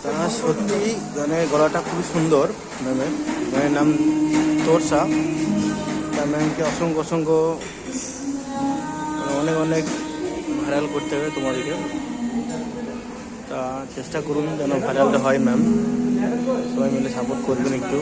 তা সত্যি গানের গলাটা খুবই সুন্দর। ম্যামের নাম তোরসা। তা ম্যামকে অসংখ্য অসংখ্য অনেক অনেক ভাইরাল করতে হবে তোমাদেরকে। তা চেষ্টা করুন যেন ভাইরালটা হয় ম্যাম, সবাই মিলে সাপোর্ট করবেন একটু।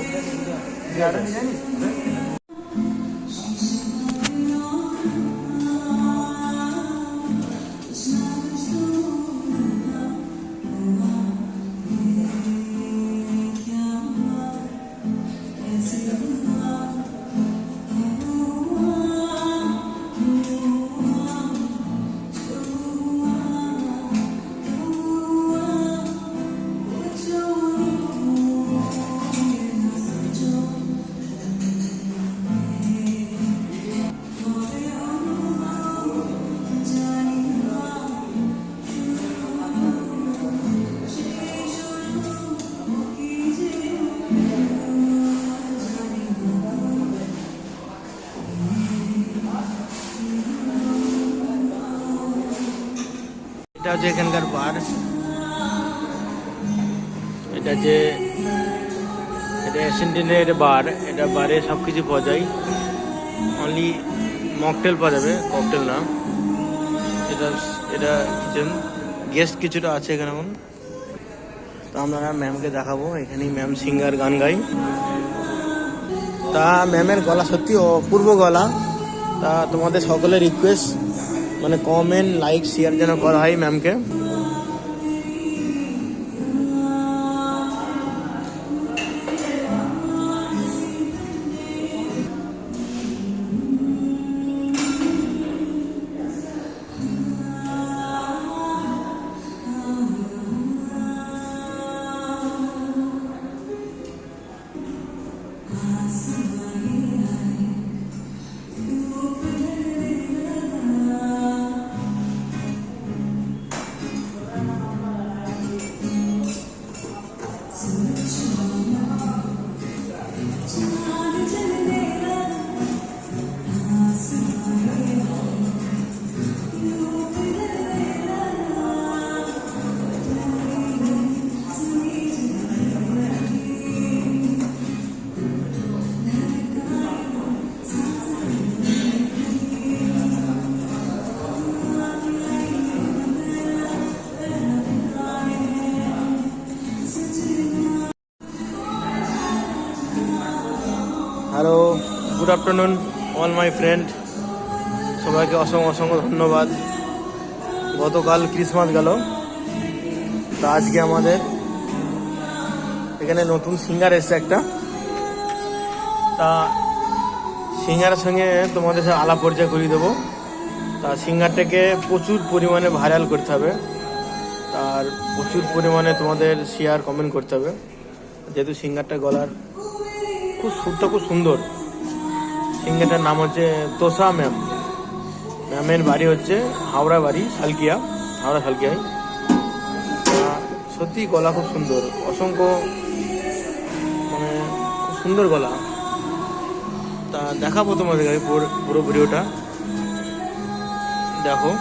এটা হচ্ছে এখানকার বার। এটা অ্যাসেন্ডেন্টের বার। এটা বারে সব কিছু পাওয়া যায়, অনলি মকটেল পাওয়া যাবে, ককটেল না। এটা কিচেন, গেস্ট কিছুটা আছে এখানে। এখন তো আমরা ম্যামকে দেখাবো। এখানেই ম্যাম সিঙ্গার গান গাই। তা ম্যামের গলা সত্যি অপূর্ব গলা। তা তোমাদের সকলের রিকোয়েস্ট, মানে কমেন্ট, লাইক, শেয়ার যেন করা হয় ম্যামকে। Hello, good afternoon all my friend. সবাইকে অসংখ্য অসংখ্য ধন্যবাদ। গতকাল ক্রিসমাস গেল, তা আজকে আমাদের এখানে নতুন সিঙ্গার এসছে একটা। তা সিঙ্গারের সঙ্গে তোমাদের সাথে আলাপ পরিচয় করিয়ে দেবো। তা সিঙ্গারটাকে প্রচুর পরিমাণে ভাইরাল করতে হবে, আর প্রচুর পরিমাণে তোমাদের শেয়ার কমেন্ট করতে হবে, যেহেতু সিঙ্গারটা গলার সুরটা খুব সুন্দর। সিঙ্গারটার নাম হচ্ছে তোষা ম্যাম। ম্যামের বাড়ি হচ্ছে হাওড়া বাড়ি, সালকিয়া, হাওড়া সালকিয়ায়। সত্যি গলা খুব সুন্দর, অসংখ্য মানে খুব সুন্দর গলা। তা দেখাবো তোমাদের পুরো ভিডিওটা দেখো।